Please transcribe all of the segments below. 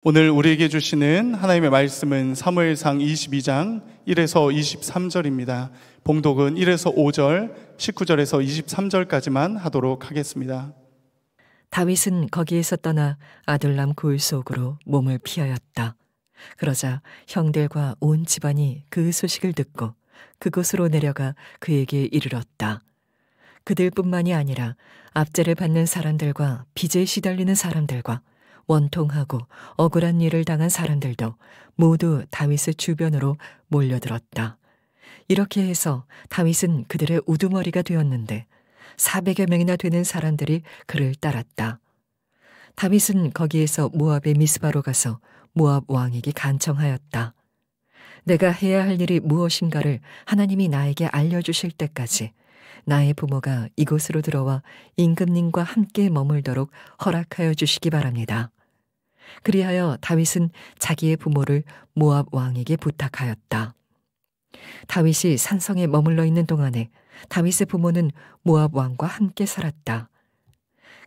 오늘 우리에게 주시는 하나님의 말씀은 사무엘상 22장 1에서 23절입니다. 봉독은 1에서 5절, 19절에서 23절까지만 하도록 하겠습니다. 다윗은 거기에서 떠나 아둘람 굴 속으로 몸을 피하였다. 그러자 형들과 온 집안이 그 소식을 듣고 그곳으로 내려가 그에게 이르렀다. 그들뿐만이 아니라 압제를 받는 사람들과 빚에 시달리는 사람들과 원통하고 억울한 일을 당한 사람들도 모두 다윗의 주변으로 몰려들었다. 이렇게 해서 다윗은 그들의 우두머리가 되었는데 400여 명이나 되는 사람들이 그를 따랐다. 다윗은 거기에서 모압의 미스바로 가서 모압 왕에게 간청하였다. 내가 해야 할 일이 무엇인가를 하나님이 나에게 알려주실 때까지 나의 부모가 이곳으로 들어와 임금님과 함께 머물도록 허락하여 주시기 바랍니다. 그리하여 다윗은 자기의 부모를 모압 왕에게 부탁하였다. 다윗이 산성에 머물러 있는 동안에 다윗의 부모는 모압 왕과 함께 살았다.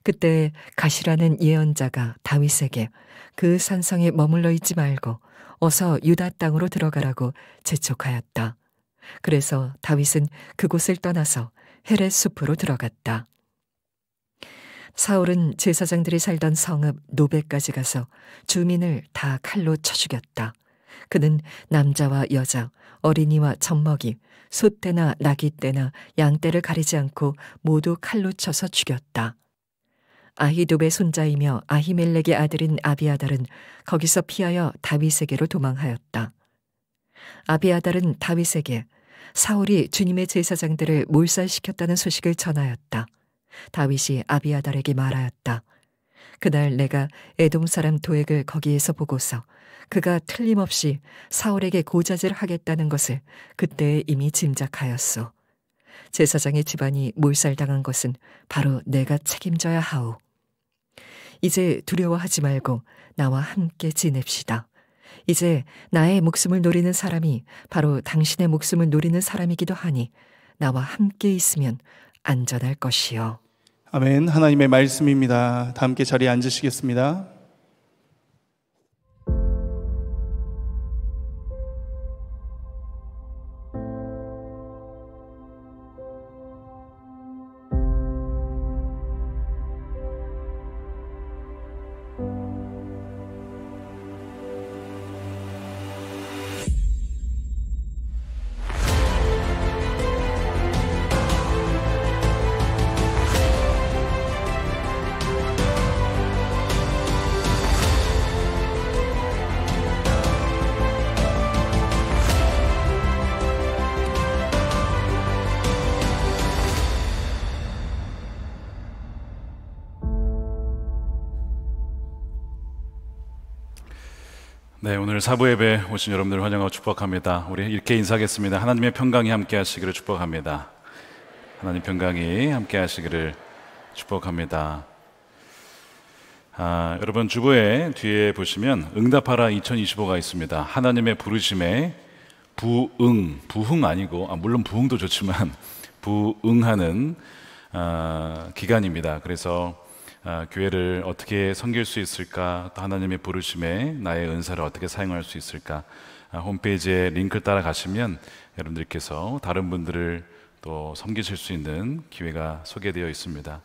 그때 가시라는 예언자가 다윗에게 그 산성에 머물러 있지 말고 어서 유다 땅으로 들어가라고 재촉하였다. 그래서 다윗은 그곳을 떠나서 헤렛 숲으로 들어갔다. 사울은 제사장들이 살던 성읍 노베까지 가서 주민을 다 칼로 쳐 죽였다. 그는 남자와 여자, 어린이와 젖먹이, 소떼나 나귀떼나 양떼를 가리지 않고 모두 칼로 쳐서 죽였다. 아히놉의 손자이며 아히멜렉의 아들인 아비아달은 거기서 피하여 다윗에게로 도망하였다. 아비아달은 다윗에게 사울이 주님의 제사장들을 몰살시켰다는 소식을 전하였다. 다윗이 아비아달에게 말하였다. 그날 내가 에돔 사람 도액을 거기에서 보고서 그가 틀림없이 사울에게 고자질을 하겠다는 것을 그때 이미 짐작하였소. 제사장의 집안이 몰살당한 것은 바로 내가 책임져야 하오. 이제 두려워하지 말고 나와 함께 지냅시다. 이제 나의 목숨을 노리는 사람이 바로 당신의 목숨을 노리는 사람이기도 하니 나와 함께 있으면 안전할 것이요. 아멘. 하나님의 말씀입니다. 다 함께 자리에 앉으시겠습니다. 네, 오늘 사부 예배 오신 여러분들 환영하고 축복합니다. 우리 이렇게 인사하겠습니다. 하나님의 평강이 함께 하시기를 축복합니다. 하나님 평강이 함께 하시기를 축복합니다. 여러분 주보에 뒤에 보시면 응답하라 2025가 있습니다. 하나님의 부르심에 부흥 아니고 물론 부흥도 좋지만 부응하는 기간입니다. 그래서 교회를 어떻게 섬길 수 있을까, 또 하나님의 부르심에 나의 은사를 어떻게 사용할 수 있을까, 홈페이지에 링크를 따라가시면 여러분들께서 다른 분들을 또 섬기실 수 있는 기회가 소개되어 있습니다.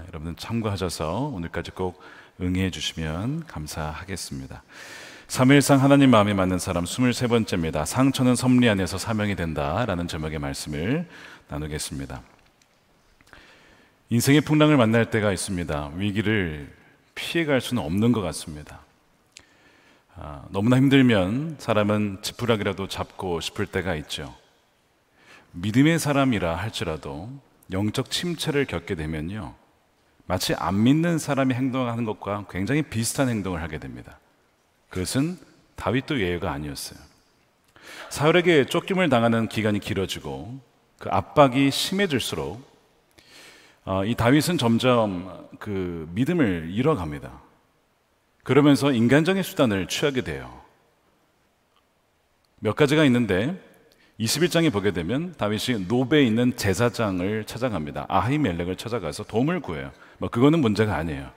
여러분 참고하셔서 오늘까지 꼭 응해 주시면 감사하겠습니다. 사무엘상 하나님 마음에 맞는 사람 23번째입니다. 상처는 섭리 안에서 사명이 된다라는 제목의 말씀을 나누겠습니다. 인생의 풍랑을 만날 때가 있습니다. 위기를 피해갈 수는 없는 것 같습니다. 너무나 힘들면 사람은 지푸라기라도 잡고 싶을 때가 있죠. 믿음의 사람이라 할지라도 영적 침체를 겪게 되면요, 마치 안 믿는 사람이 행동하는 것과 굉장히 비슷한 행동을 하게 됩니다. 그것은 다윗도 예외가 아니었어요. 사울에게 쫓김을 당하는 기간이 길어지고 그 압박이 심해질수록 이 다윗은 점점 그 믿음을 잃어갑니다. 그러면서 인간적인 수단을 취하게 돼요. 몇 가지가 있는데 21장에 보게 되면 다윗이 노베에 있는 제사장을 찾아갑니다. 아히멜렉을 찾아가서 도움을 구해요. 그거는 문제가 아니에요.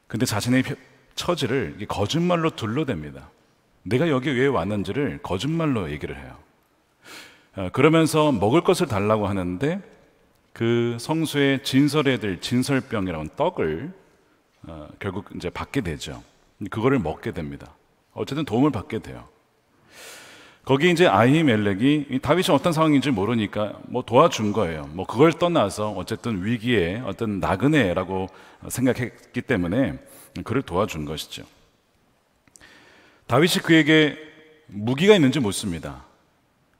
근데 자신의 처지를 거짓말로 둘러댑니다. 내가 여기 왜 왔는지를 거짓말로 얘기를 해요. 그러면서 먹을 것을 달라고 하는데 그 성수의 진설애들 진설병이라는 떡을 결국 이제 받게 되죠. 그거를 먹게 됩니다. 어쨌든 도움을 받게 돼요. 거기 이제 아히멜렉이 다윗이 어떤 상황인지 모르니까 뭐 도와준 거예요. 뭐 그걸 떠나서 어쨌든 위기의 어떤 나그네라고 생각했기 때문에 그를 도와준 것이죠. 다윗이 그에게 무기가 있는지 묻습니다.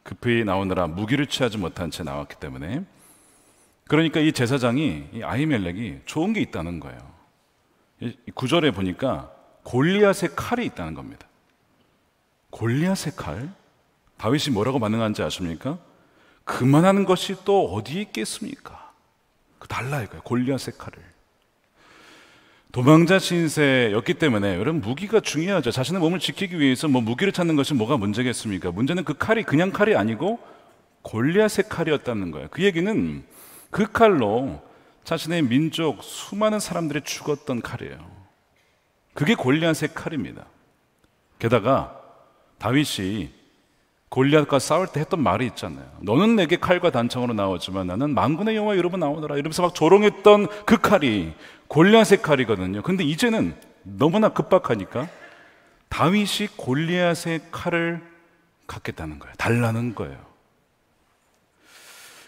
급히 나오느라 무기를 취하지 못한 채 나왔기 때문에. 그러니까 이 제사장이, 이 아히멜렉이 좋은 게 있다는 거예요. 9절에 보니까 골리앗의 칼이 있다는 겁니다. 골리앗의 칼? 다윗이 뭐라고 반응하는지 아십니까? 그만한 것이 또 어디 있겠습니까? 달라 이거예요. 골리앗의 칼을. 도망자 신세였기 때문에 여러분 무기가 중요하죠. 자신의 몸을 지키기 위해서 뭐 무기를 찾는 것이 뭐가 문제겠습니까? 문제는 그 칼이 그냥 칼이 아니고 골리앗의 칼이었다는 거예요. 그 얘기는 그 칼로 자신의 민족 수많은 사람들이 죽었던 칼이에요. 그게 골리앗의 칼입니다. 게다가 다윗이 골리앗과 싸울 때 했던 말이 있잖아요. 너는 내게 칼과 단창으로 나오지만 나는 만군의 여호와 이름으로 나오노라 이러면서 막 조롱했던 그 칼이 골리앗의 칼이거든요. 근데 이제는 너무나 급박하니까 다윗이 골리앗의 칼을 갖겠다는 거예요. 달라는 거예요.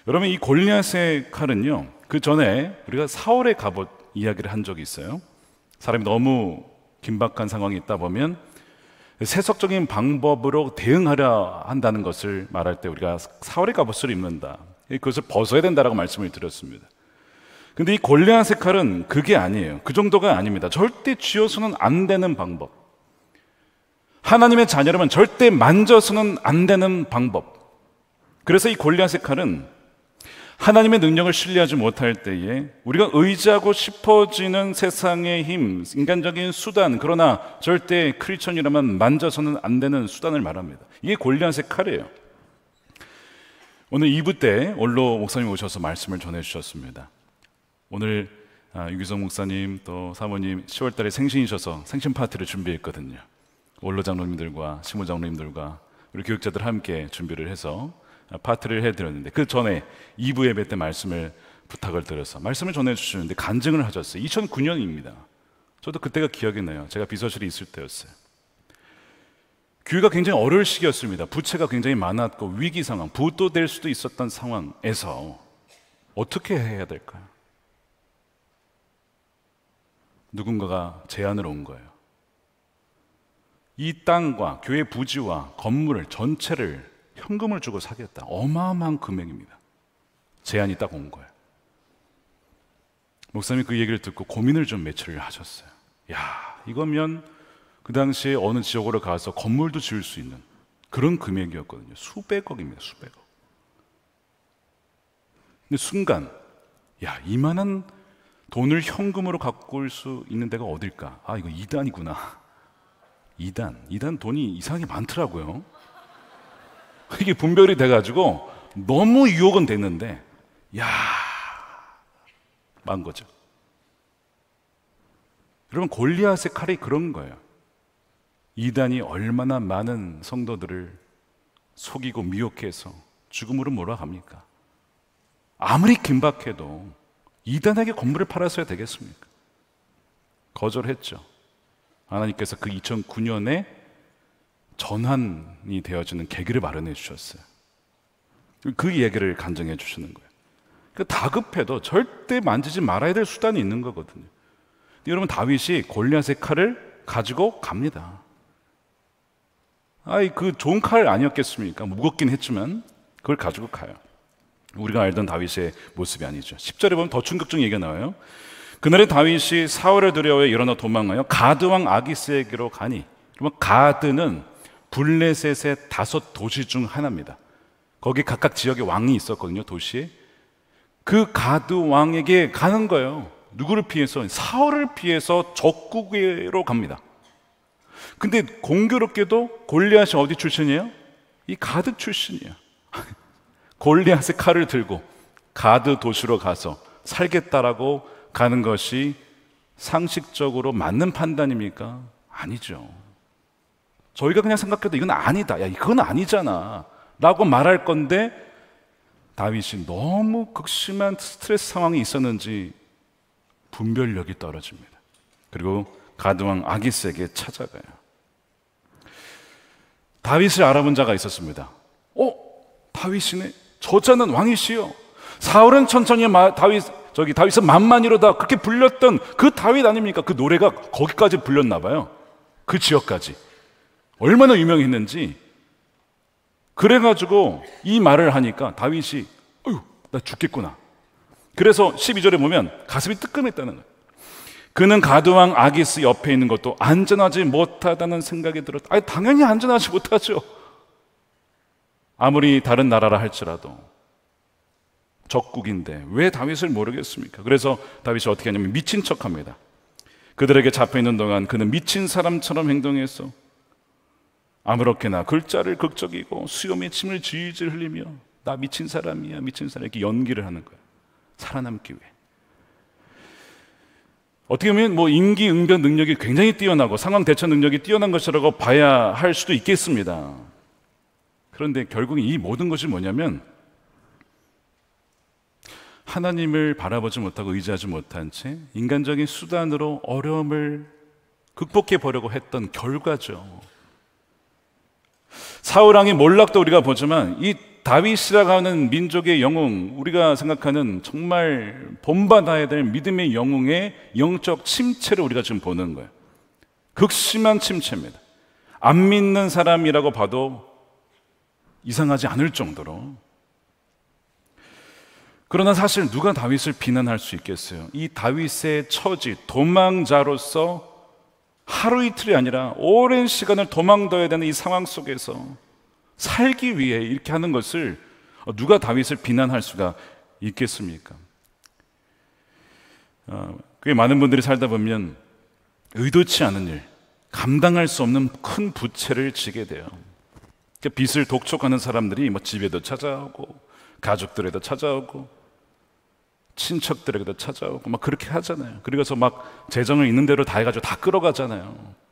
여러분 이 골리앗의 칼은요, 그 전에 우리가 사울의 갑옷 이야기를 한 적이 있어요. 사람이 너무 긴박한 상황이 있다 보면 세속적인 방법으로 대응하려 한다는 것을 말할 때 우리가 사울의 갑옷을 입는다, 그것을 벗어야 된다라고 말씀을 드렸습니다. 근데 이 골리앗의 칼은 그게 아니에요. 그 정도가 아닙니다. 절대 쥐어서는 안 되는 방법, 하나님의 자녀라면 절대 만져서는 안 되는 방법. 그래서 이 골리앗의 칼은 하나님의 능력을 신뢰하지 못할 때에 우리가 의지하고 싶어지는 세상의 힘, 인간적인 수단, 그러나 절대 크리스천이라면 만져서는 안 되는 수단을 말합니다. 이게 골리앗의 칼이에요. 오늘 2부 때 올로 목사님 오셔서 말씀을 전해주셨습니다. 오늘 유기성 목사님 또 사모님 10월 달에 생신이셔서 생신 파티를 준비했거든요. 올로 장로님들과 시모 장로님들과 우리 교육자들 함께 준비를 해서 파티를 해드렸는데, 그 전에 2부 예배 때 말씀을 부탁을 드려서 말씀을 전해주시는데 간증을 하셨어요. 2009년입니다. 저도 그때가 기억이 나요. 제가 비서실에 있을 때였어요. 교회가 굉장히 어려울 시기였습니다. 부채가 굉장히 많았고 위기 상황, 부도 될 수도 있었던 상황에서 어떻게 해야 될까요? 누군가가 제안을 온 거예요. 이 땅과 교회 부지와 건물을 전체를 현금을 주고 사겠다. 어마어마한 금액입니다. 제안이 딱 온 거예요. 목사님이 그 얘기를 듣고 고민을 좀 며칠을 하셨어요. 야, 이거면 그 당시에 어느 지역으로 가서 건물도 지을 수 있는 그런 금액이었거든요. 수백억입니다. 수백억. 근데 순간, 야, 이만한 돈을 현금으로 갖고 올 수 있는 데가 어딜까? 아, 이거 이단이구나. 이단 돈이 이상하게 많더라고요. 이게 분별이 돼가지고 너무 유혹은 됐는데, 야, 만 거죠. 여러분, 골리앗의 칼이 그런 거예요. 이단이 얼마나 많은 성도들을 속이고 미혹해서 죽음으로 몰아갑니까? 아무리 긴박해도 이단에게 건물을 팔아서야 되겠습니까? 거절했죠. 하나님께서 그 2009년에 전환이 되어지는 계기를 마련해 주셨어요. 그 얘기를 간증해 주시는 거예요. 그러니까 다급해도 절대 만지지 말아야 될 수단이 있는 거거든요. 여러분, 다윗이 골리앗의 칼을 가지고 갑니다. 그 좋은 칼 아니었겠습니까? 무겁긴 했지만 그걸 가지고 가요. 우리가 알던 다윗의 모습이 아니죠. 10절에 보면 더 충격적인 얘기가 나와요. 그날에 다윗이 사울을 두려워해 일어나 도망하여 가드 왕 아기스에게로 가니, 그러면 가드는 블레셋의 5 도시 중 하나입니다. 거기 각각 지역에 왕이 있었거든요. 도시에. 그 가드 왕에게 가는 거예요. 누구를 피해서? 사울을 피해서 적국으로 갑니다. 근데 공교롭게도 골리앗이 어디 출신이에요? 이 가드 출신이에요. 골리앗의 칼을 들고 가드 도시로 가서 살겠다라고 가는 것이 상식적으로 맞는 판단입니까? 아니죠. 저희가 그냥 생각해도 이건 아니다, 야 이건 아니잖아 라고 말할 건데, 다윗이 너무 극심한 스트레스 상황이 있었는지 분별력이 떨어집니다. 그리고 가드왕 아기스에게 찾아가요. 다윗을 알아본 자가 있었습니다. 다윗이네, 저자는 왕이시여. 사울은 천천히 다윗은 만만이로다 그렇게 불렸던 그 다윗 아닙니까? 그 노래가 거기까지 불렸나 봐요. 그 지역까지 얼마나 유명했는지. 그래가지고 이 말을 하니까 다윗이 나 죽겠구나. 그래서 12절에 보면 가슴이 뜨끔했다는 거예요. 그는 가드왕 아기스 옆에 있는 것도 안전하지 못하다는 생각이 들었다. 당연히 안전하지 못하죠. 아무리 다른 나라라 할지라도 적국인데 왜 다윗을 모르겠습니까? 그래서 다윗이 어떻게 하냐면 미친 척합니다. 그들에게 잡혀있는 동안 그는 미친 사람처럼 행동해서 아무렇게나 글자를 극적이고 수염에 침을 질질 흘리며 나 미친 사람이야, 미친 사람, 이렇게 연기를 하는 거예요. 살아남기 위해. 어떻게 보면 임기응변 능력이 굉장히 뛰어나고 상황 대처 능력이 뛰어난 것이라고 봐야 할 수도 있겠습니다. 그런데 결국 이 모든 것이 뭐냐면 하나님을 바라보지 못하고 의지하지 못한 채 인간적인 수단으로 어려움을 극복해 보려고 했던 결과죠. 사울왕의 몰락도 우리가 보지만 이 다윗이라고 하는 민족의 영웅, 우리가 생각하는 정말 본받아야 될 믿음의 영웅의 영적 침체를 우리가 지금 보는 거예요. 극심한 침체입니다. 안 믿는 사람이라고 봐도 이상하지 않을 정도로. 그러나 사실 누가 다윗을 비난할 수 있겠어요? 이 다윗의 처지, 도망자로서 하루 이틀이 아니라 오랜 시간을 도망다녀야 되는 이 상황 속에서 살기 위해 이렇게 하는 것을 누가 다윗을 비난할 수가 있겠습니까? 꽤 많은 분들이 살다 보면 의도치 않은 일, 감당할 수 없는 큰 부채를 지게 돼요. 빚을 독촉하는 사람들이 집에도 찾아오고 가족들에도 찾아오고 친척들에게도 찾아오고 그렇게 하잖아요. 그래서 재정을 있는 대로 다 해가지고 다 끌어가잖아요.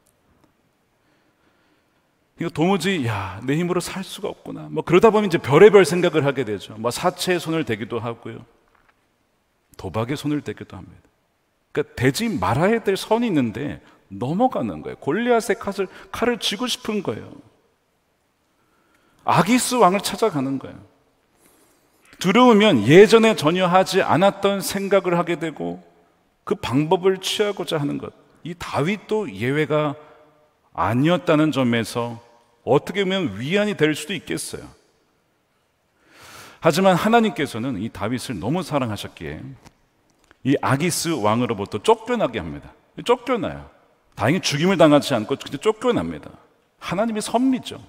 이거 도무지 내 힘으로 살 수가 없구나. 그러다 보면 이제 별의별 생각을 하게 되죠. 사채에 손을 대기도 하고요, 도박에 손을 대기도 합니다. 그러니까 대지 말아야 될 선이 있는데 넘어가는 거예요. 골리앗의 칼을 쥐고 싶은 거예요. 아기스 왕을 찾아가는 거예요. 두려우면 예전에 전혀 하지 않았던 생각을 하게 되고 그 방법을 취하고자 하는 것. 이 다윗도 예외가 아니었다는 점에서 어떻게 보면 위안이 될 수도 있겠어요. 하지만 하나님께서는 이 다윗을 너무 사랑하셨기에 이 아기스 왕으로부터 쫓겨나게 합니다. 쫓겨나요. 다행히 죽임을 당하지 않고 쫓겨납니다. 하나님의 섭리죠.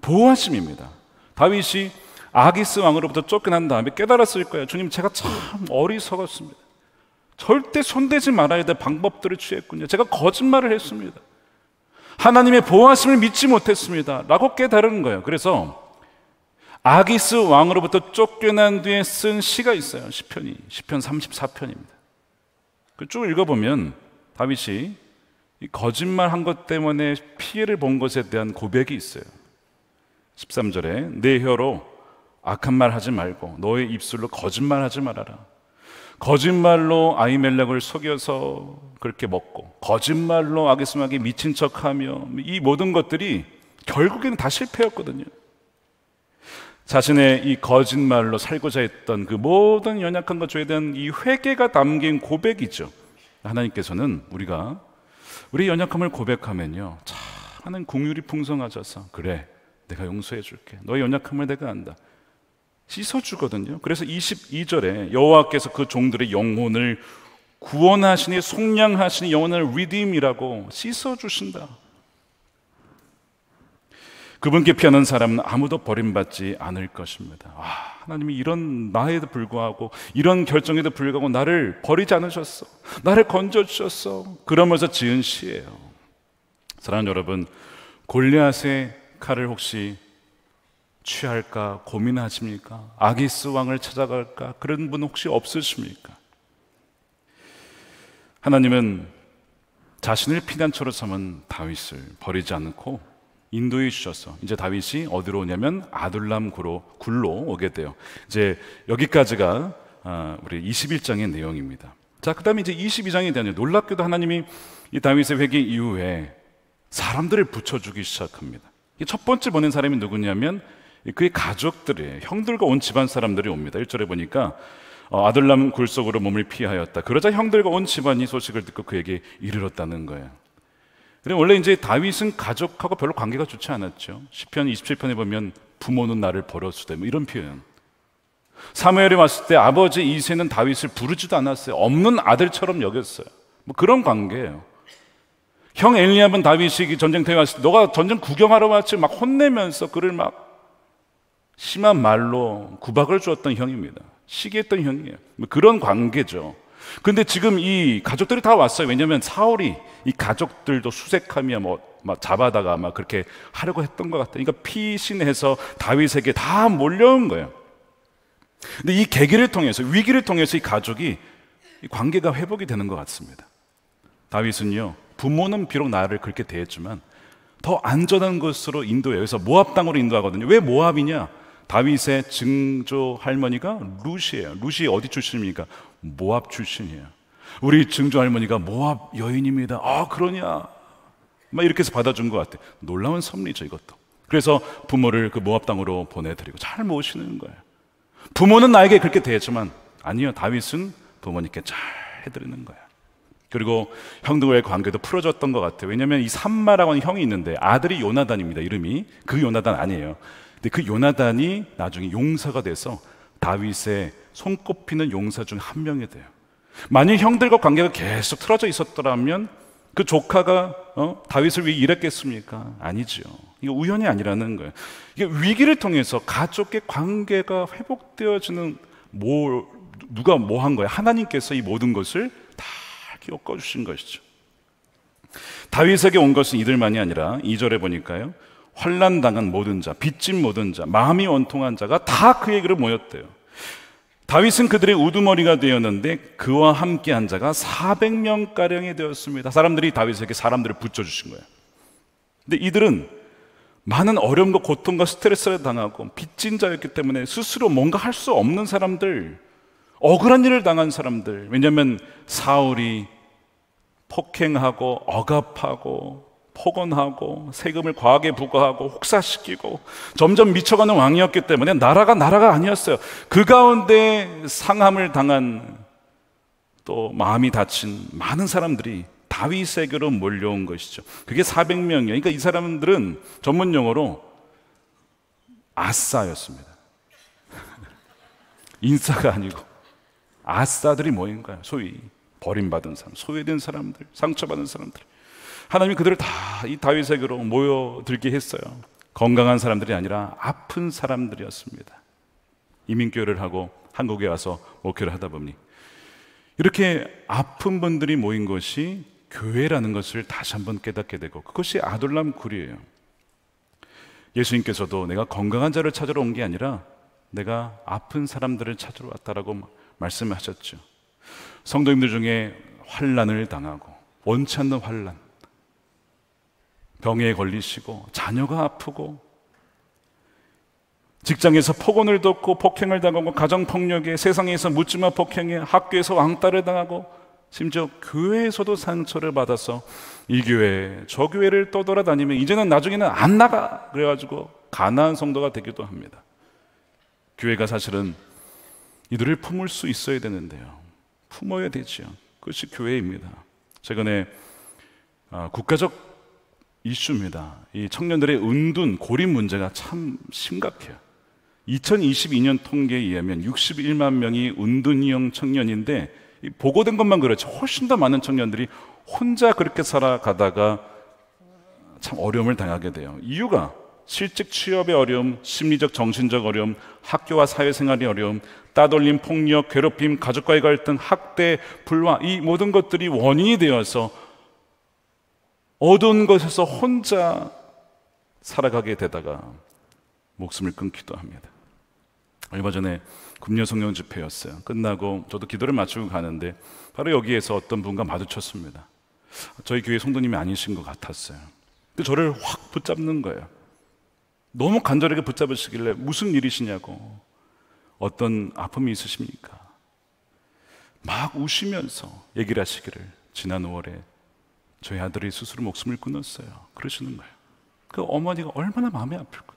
보호하심입니다. 다윗이 아기스 왕으로부터 쫓겨난 다음에 깨달았을 거예요. 주님, 제가 참 어리석었습니다. 절대 손대지 말아야 될 방법들을 취했군요. 제가 거짓말을 했습니다. 하나님의 보호하심을 믿지 못했습니다 라고 깨달은 거예요. 그래서 아기스 왕으로부터 쫓겨난 뒤에 쓴 시가 있어요. 시편 34편입니다. 쭉 읽어보면 다윗이 이 거짓말한 것 때문에 피해를 본 것에 대한 고백이 있어요. 13절에 내 혀로 악한 말 하지 말고 너의 입술로 거짓말 하지 말아라. 거짓말로 아히멜렉을 속여서 그렇게 먹고 거짓말로 아기스에게 미친 척하며 이 모든 것들이 결국에는 다 실패였거든요. 자신의 이 거짓말로 살고자 했던 그 모든 연약한 것에 대한 이 회개가 담긴 고백이죠. 하나님께서는 우리가 우리 연약함을 고백하면요, 참 하는 긍휼이 풍성하셔서 그래 내가 용서해 줄게, 너의 연약함을 내가 안다 씻어주거든요. 그래서 22절에 여호와께서 그 종들의 영혼을 구원하시니 속량하시니 영혼을 redeem이라고 씻어주신다. 그분께 피하는 사람은 아무도 버림받지 않을 것입니다. 하나님이 이런 나에도 불구하고 이런 결정에도 불구하고 나를 버리지 않으셨어, 나를 건져주셨어, 그러면서 지은 시예요. 사랑하는 여러분, 골리앗의 칼을 혹시 취할까 고민하십니까? 아기스 왕을 찾아갈까? 그런 분 혹시 없으십니까? 하나님은 자신을 피난처로 삼은 다윗을 버리지 않고 인도해 주셔서 이제 다윗이 어디로 오냐면 아둘람 굴로 오게 돼요. 이제 여기까지가 우리 21장의 내용입니다. 자, 그 다음에 이제 22장에 대한 놀랍게도 하나님이 이 다윗의 회개 이후에 사람들을 붙여주기 시작합니다. 첫 번째 보낸 사람이 누구냐면 그의 가족들이에요. 형들과 온 집안 사람들이 옵니다. 1절에 보니까 아둘람 굴 속으로 몸을 피하였다. 그러자 형들과 온 집안이 소식을 듣고 그에게 이르렀다는 거예요. 근데 원래 이제 다윗은 가족하고 별로 관계가 좋지 않았죠. 시편 27편에 보면 부모는 나를 버렸으되 뭐 이런 표현. 사무엘이 왔을 때 아버지 이새는 다윗을 부르지도 않았어요. 없는 아들처럼 여겼어요. 뭐 그런 관계예요. 형 엘리압은 다윗이 전쟁터에 왔을 때 너가 전쟁 구경하러 왔지 막 혼내면서 그를 막 심한 말로 구박을 주었던 형입니다. 시기했던 형이에요. 뭐 그런 관계죠. 근데 지금 이 가족들이 다 왔어요. 왜냐하면 사울이 이 가족들도 수색하며 막 잡아다가 막 그렇게 하려고 했던 것 같아요. 그러니까 피신해서 다윗에게 다 몰려온 거예요. 근데 이 계기를 통해서, 위기를 통해서 이 가족이 이 관계가 회복이 되는 것 같습니다. 다윗은요, 부모는 비록 나를 그렇게 대했지만 더 안전한 곳으로 인도해요. 그래서 모압 땅으로 인도하거든요. 왜 모압이냐? 다윗의 증조 할머니가 룻이에요. 룻이 어디 출신입니까? 모압 출신이에요. 우리 증조 할머니가 모압 여인입니다. 아, 그러냐? 막 이렇게 해서 받아준 것 같아요. 놀라운 섭리죠, 이것도. 그래서 부모를 그 모압 땅으로 보내드리고 잘 모시는 거예요. 부모는 나에게 그렇게 대했지만 아니요, 다윗은 부모님께 잘 해드리는 거예요. 그리고 형들과의 관계도 풀어졌던 것 같아요. 왜냐하면 이 삼마라고 하는 형이 있는데 아들이 요나단입니다. 이름이 그 요나단 아니에요. 근데 그 요나단이 나중에 용사가 돼서 다윗의 손꼽히는 용사 중 한 명이 돼요. 만약 형들과 관계가 계속 틀어져 있었더라면 그 조카가 다윗을 위해 일했겠습니까? 아니죠. 이게 우연이 아니라는 거예요. 이게 위기를 통해서 가족의 관계가 회복되어지는 누가 뭐 한 거예요? 하나님께서 이 모든 것을 다 엮어주신 것이죠. 다윗에게 온 것은 이들만이 아니라 2절에 보니까요, 환난당한 모든 자, 빚진 모든 자, 마음이 원통한 자가 다 그에게로 모였대요. 다윗은 그들의 우두머리가 되었는데 그와 함께한 자가 400명가량이 되었습니다. 사람들이 다윗에게 사람들을 붙여주신 거예요. 근데 이들은 많은 어려움과 고통과 스트레스를 당하고 빚진 자였기 때문에 스스로 뭔가 할 수 없는 사람들, 억울한 일을 당한 사람들. 왜냐하면 사울이 폭행하고 억압하고 폭언하고 세금을 과하게 부과하고 혹사시키고 점점 미쳐가는 왕이었기 때문에 나라가 아니었어요. 그 가운데 상함을 당한, 또 마음이 다친 많은 사람들이 다윗에게로 몰려온 것이죠. 그게 400명이에요. 그러니까 이 사람들은 전문 용어로 아싸였습니다. 인싸가 아니고 아싸들이 모인 거예요. 소위 버림받은 사람, 소외된 사람들, 상처받은 사람들. 하나님이 그들을 다 이 다윗에게로 모여들게 했어요. 건강한 사람들이 아니라 아픈 사람들이었습니다. 이민교회를 하고 한국에 와서 목회를 하다 보니 이렇게 아픈 분들이 모인 것이 교회라는 것을 다시 한번 깨닫게 되고, 그것이 아둘람 굴이에요. 예수님께서도 내가 건강한 자를 찾으러 온 게 아니라 내가 아픈 사람들을 찾으러 왔다라고 말씀하셨죠. 성도님들 중에 환난을 당하고 원치 않는 환난, 병에 걸리시고 자녀가 아프고 직장에서 폭언을 듣고 폭행을 당하고 가정폭력에, 세상에서 묻지마 폭행에, 학교에서 왕따를 당하고 심지어 교회에서도 상처를 받아서 이 교회 저 교회를 떠돌아다니면 이제는 나중에는 안 나가 그래가지고 가난한 성도가 되기도 합니다. 교회가 사실은 이들을 품을 수 있어야 되는데요, 품어야 되지요. 그것이 교회입니다. 최근에 국가적 이슈입니다. 이 청년들의 은둔, 고립 문제가 참 심각해요. 2022년 통계에 의하면 61만 명이 은둔형 청년인데, 보고된 것만 그렇지 훨씬 더 많은 청년들이 혼자 그렇게 살아가다가 참 어려움을 당하게 돼요. 이유가 실직 취업의 어려움, 심리적 정신적 어려움, 학교와 사회생활의 어려움, 따돌림, 폭력, 괴롭힘, 가족과의 갈등, 학대, 불화, 이 모든 것들이 원인이 되어서 어두운 곳에서 혼자 살아가게 되다가 목숨을 끊기도 합니다. 얼마 전에 금요 성령 집회였어요. 끝나고 저도 기도를 마치고 가는데 바로 여기에서 어떤 분과 마주쳤습니다. 저희 교회 성도님이 아니신 것 같았어요. 근데 저를 확 붙잡는 거예요. 너무 간절하게 붙잡으시길래 무슨 일이시냐고, 어떤 아픔이 있으십니까? 막 우시면서 얘기를 하시기를 지난 5월에 저희 아들이 스스로 목숨을 끊었어요. 그러시는 거예요. 그 어머니가 얼마나 마음이 아플까.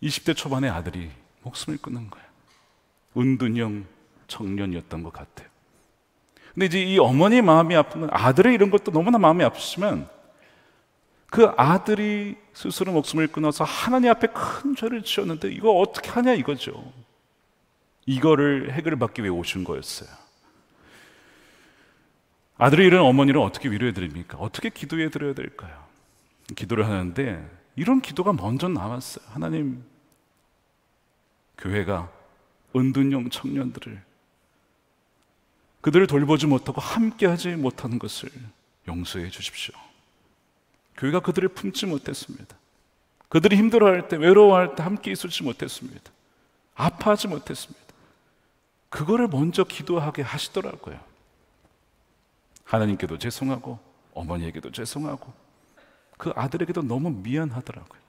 20대 초반의 아들이 목숨을 끊은 거예요. 은둔형 청년이었던 것 같아요. 근데 이제 이 어머니 마음이 아픈 건, 아들의 이런 것도 너무나 마음이 아프시지만 그 아들이 스스로 목숨을 끊어서 하나님 앞에 큰 죄를 지었는데 이거 어떻게 하냐 이거죠. 이거를 해결을 받기 위해 오신 거였어요. 아들이 이런 어머니를 어떻게 위로해 드립니까? 어떻게 기도해 드려야 될까요? 기도를 하는데 이런 기도가 먼저 나왔어요. 하나님, 교회가 은둔형 청년들을, 그들을 돌보지 못하고 함께하지 못하는 것을 용서해 주십시오. 교회가 그들을 품지 못했습니다. 그들이 힘들어할 때, 외로워할 때 함께 있을지 못했습니다. 아파하지 못했습니다. 그거를 먼저 기도하게 하시더라고요. 하나님께도 죄송하고 어머니에게도 죄송하고 그 아들에게도 너무 미안하더라고요.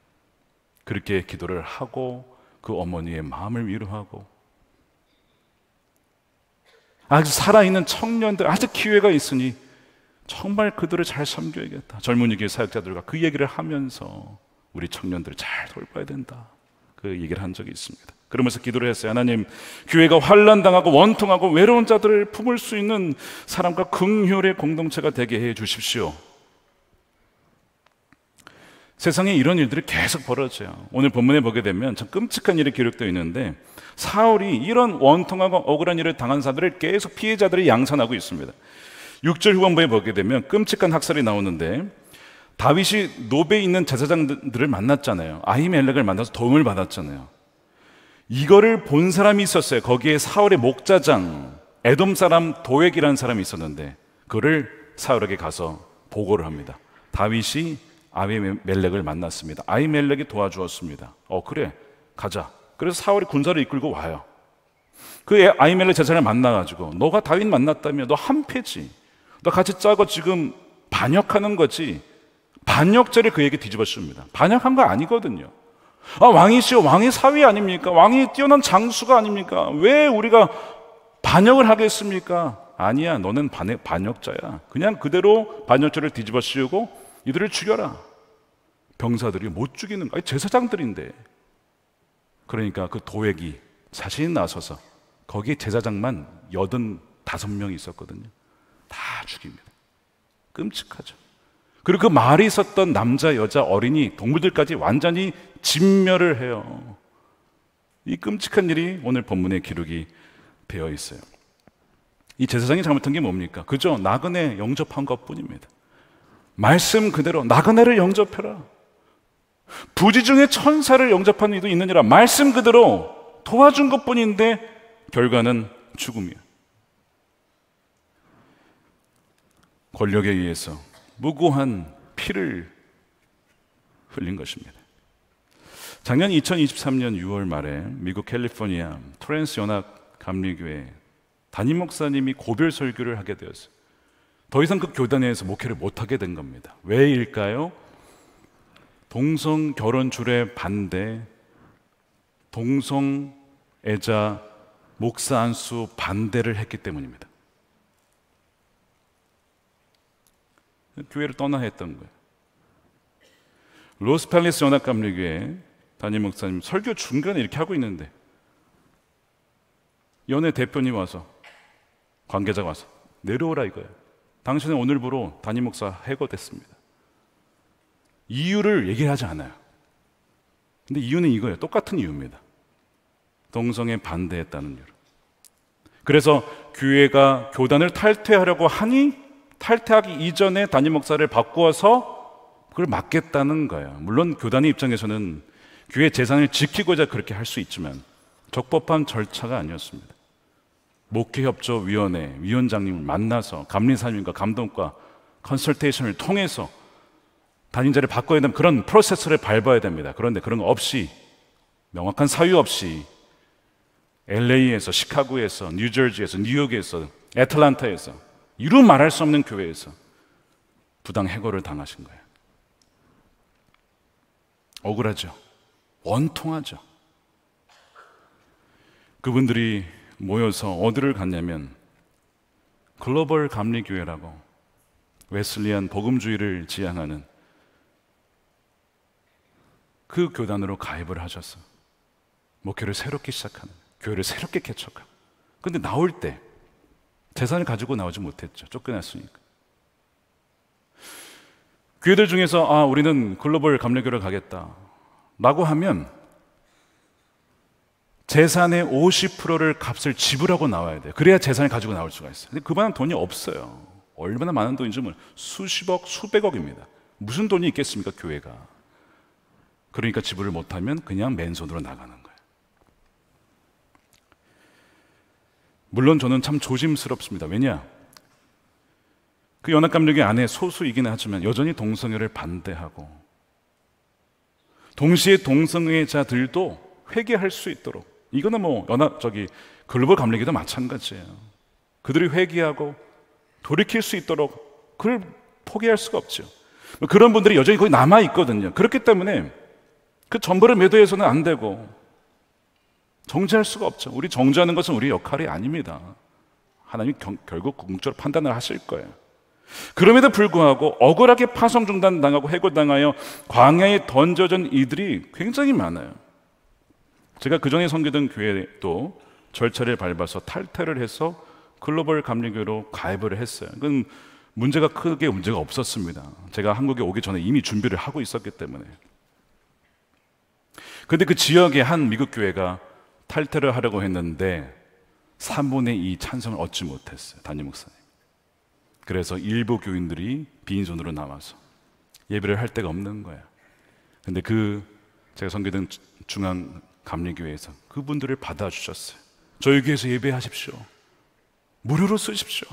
그렇게 기도를 하고 그 어머니의 마음을 위로하고, 아직 살아있는 청년들, 아직 기회가 있으니 정말 그들을 잘 섬겨야겠다. 젊은 이교회 사역자들과 그 얘기를 하면서 우리 청년들을 잘 돌봐야 된다, 그 얘기를 한 적이 있습니다. 그러면서 기도를 했어요. 하나님, 교회가 환난당하고 원통하고 외로운 자들을 품을 수 있는 사람과 긍휼의 공동체가 되게 해 주십시오. 세상에 이런 일들이 계속 벌어져요. 오늘 본문에 보게 되면 참 끔찍한 일이 기록되어 있는데, 사울이 이런 원통하고 억울한 일을 당한 사람들을 계속 피해자들이 양산하고 있습니다. 6절 후반부에 보게 되면 끔찍한 학살이 나오는데, 다윗이 노베에 있는 제사장들을 만났잖아요. 아히멜렉을 만나서 도움을 받았잖아요. 이거를 본 사람이 있었어요. 거기에 사울의 목자장 에돔 사람 도액이라는 사람이 있었는데, 그를 사울에게 가서 보고를 합니다. 다윗이 아히멜렉을 만났습니다. 아히멜렉이 도와주었습니다. 그래, 가자. 그래서 사울이 군사를 이끌고 와요. 그 아히멜렉 제사장을 만나가지고, 너가 다윗 만났다며 너 한패지, 너 같이 짜고 지금 반역하는 거지. 반역죄를 그에게 뒤집어 씌웁니다. 반역한 거 아니거든요. 왕이시오, 왕이 사위 아닙니까? 왕이 뛰어난 장수가 아닙니까? 왜 우리가 반역을 하겠습니까? 아니야, 너는 반역자야. 그냥 그대로 반역죄를 뒤집어 씌우고 이들을 죽여라. 병사들이 못 죽이는 거야. 제사장들인데. 그러니까 그 도액이 자신이 나서서, 거기 제사장만 85명이 있었거든요. 다 죽입니다. 끔찍하죠. 그리고 그 말이 있었던 남자, 여자, 어린이, 동물들까지 완전히 진멸을 해요. 이 끔찍한 일이 오늘 본문에 기록이 되어 있어요. 이 제사장이 잘못한 게 뭡니까? 그저 나그네 영접한 것뿐입니다. 말씀 그대로 나그네를 영접해라. 부지 중에 천사를 영접한 이도 있느니라. 말씀 그대로 도와준 것뿐인데 결과는 죽음이야. 권력에 의해서 무고한 피를 흘린 것입니다. 작년 2023년 6월 말에 미국 캘리포니아 토렌스 연합 감리교회 담임 목사님이 고별 설교를 하게 되었어요. 더 이상 그 교단에서 목회를 못하게 된 겁니다. 왜일까요? 동성 결혼줄에 반대, 동성애자 목사 안수 반대를 했기 때문입니다. 교회를 떠나야 했던 거예요. 로스팰리스 연합감리교회 담임 목사님 설교 중간에 이렇게 하고 있는데, 연회 대표님 와서, 관계자가 와서 내려오라 이거예요. 당신은 오늘부로 담임 목사 해고됐습니다. 이유를 얘기하지 않아요. 근데 이유는 이거예요. 똑같은 이유입니다. 동성애 반대했다는 이유로. 그래서 교회가 교단을 탈퇴하려고 하니 탈퇴하기 이전에 담임 목사를 바꾸어서 그걸 막겠다는 거예요. 물론 교단의 입장에서는 교회 재산을 지키고자 그렇게 할 수 있지만 적법한 절차가 아니었습니다. 목회협조위원회 위원장님을 만나서 감리사님과 감독과 컨설테이션을 통해서 담임자를 바꿔야 되는 그런 프로세스를 밟아야 됩니다. 그런데 그런 거 없이, 명확한 사유 없이 LA에서, 시카고에서, 뉴저지에서, 뉴욕에서, 애틀란타에서 이루 말할 수 없는 교회에서 부당 해고를 당하신 거예요. 억울하죠. 원통하죠. 그분들이 모여서 어디를 갔냐면 글로벌 감리교회라고 웨슬리안 복음주의를 지향하는 그 교단으로 가입을 하셔서 목회를 새롭게 시작하는, 교회를 새롭게 개척하고. 그런데 나올 때 재산을 가지고 나오지 못했죠. 쫓겨났으니까. 교회들 중에서 우리는 글로벌 감리교회를 가겠다 라고 하면 재산의 50%를 값을 지불하고 나와야 돼요. 그래야 재산을 가지고 나올 수가 있어요. 근데 그만한 돈이 없어요. 얼마나 많은 돈인지 모르겠어요. 수십억, 수백억입니다. 무슨 돈이 있겠습니까, 교회가. 그러니까 지불을 못하면 그냥 맨손으로 나가는 거예요. 물론 저는 참 조심스럽습니다. 왜냐? 그 연합감리교회 안에 소수이긴 하지만 여전히 동성애를 반대하고, 동시에 동성애자들도 회개할 수 있도록, 이거는 글로벌 감리교회도 마찬가지예요. 그들이 회개하고 돌이킬 수 있도록 그걸 포기할 수가 없죠. 그런 분들이 여전히 거기 남아 있거든요. 그렇기 때문에 그 전부를 매도해서는 안 되고 정죄할 수가 없죠. 우리 정죄하는 것은 우리 역할이 아닙니다. 하나님이 결국 궁극적으로 판단을 하실 거예요. 그럼에도 불구하고 억울하게 파송 중단당하고 해고당하여 광야에 던져진 이들이 굉장히 많아요. 제가 그전에 섬기던 교회도 절차를 밟아서 탈퇴를 해서 글로벌 감리교회로 가입을 했어요. 그건 크게 문제가 없었습니다. 제가 한국에 오기 전에 이미 준비를 하고 있었기 때문에. 그런데 그 지역의 한 미국 교회가 탈퇴를 하려고 했는데 3분의 2 찬성을 얻지 못했어요. 담임 목사님. 그래서 일부 교인들이 빈손으로 나와서 예배를 할 데가 없는 거예요. 근데 제가 섬기던 중앙 감리교회에서 그분들을 받아주셨어요. 저희 교회에서 예배하십시오. 무료로 쓰십시오.